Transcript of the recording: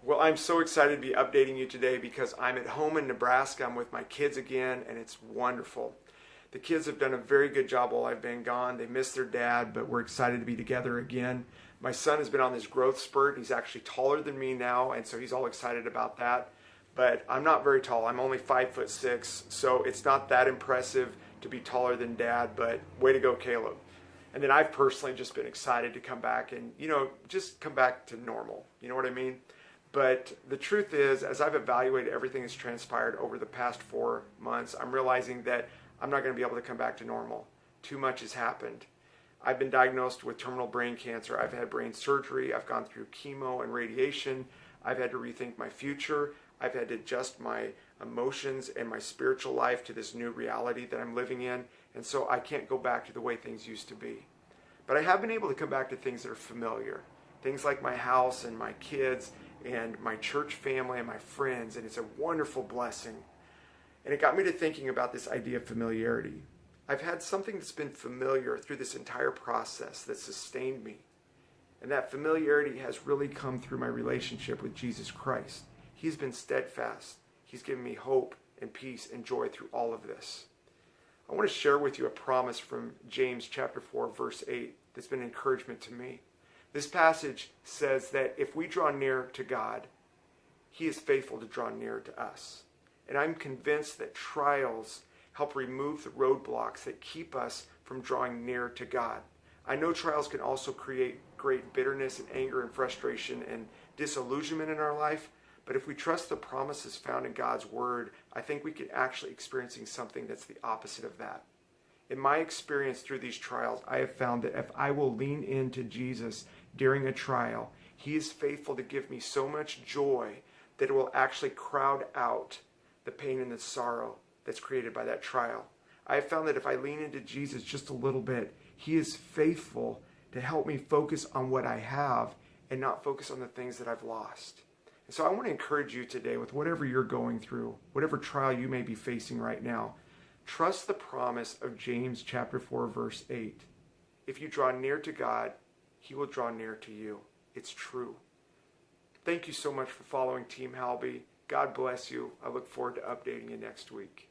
Well, I'm so excited to be updating you today because I'm at home in Nebraska. I'm with my kids again, and it's wonderful. The kids have done a very good job while I've been gone. They miss their dad, but we're excited to be together again. My son has been on this growth spurt. He's actually taller than me now, and so he's all excited about that. But I'm not very tall. I'm only 5'6", so it's not that impressive to be taller than Dad, but way to go, Caleb. And then I've personally just been excited to come back and, just come back to normal. You know what I mean? But the truth is, as I've evaluated everything that's transpired over the past 4 months, I'm realizing that I'm not going to be able to come back to normal. Too much has happened. I've been diagnosed with terminal brain cancer. I've had brain surgery. I've gone through chemo and radiation. I've had to rethink my future. I've had to adjust my emotions and my spiritual life to this new reality that I'm living in. And so I can't go back to the way things used to be. But I have been able to come back to things that are familiar. Things like my house and my kids and my church family and my friends. And it's a wonderful blessing. And it got me to thinking about this idea of familiarity. I've had something that's been familiar through this entire process that sustained me. And that familiarity has really come through my relationship with Jesus Christ. He's been steadfast. He's given me hope and peace and joy through all of this. I want to share with you a promise from James chapter 4, verse 8 that's been an encouragement to me. This passage says that if we draw near to God, He is faithful to draw near to us. And I'm convinced that trials help remove the roadblocks that keep us from drawing near to God. I know trials can also create great bitterness and anger and frustration and disillusionment in our life, but if we trust the promises found in God's Word, I think we can actually experiencing something that's the opposite of that. In my experience through these trials, I have found that if I will lean into Jesus during a trial, He is faithful to give me so much joy that it will actually crowd out the pain and the sorrow that's created by that trial. I have found that if I lean into Jesus just a little bit, He is faithful to help me focus on what I have and not focus on the things that I've lost. And so I want to encourage you today with whatever you're going through, whatever trial you may be facing right now, trust the promise of James chapter 4, verse 8. If you draw near to God, He will draw near to you. It's true. Thank you so much for following Team Halby. God bless you. I look forward to updating you next week.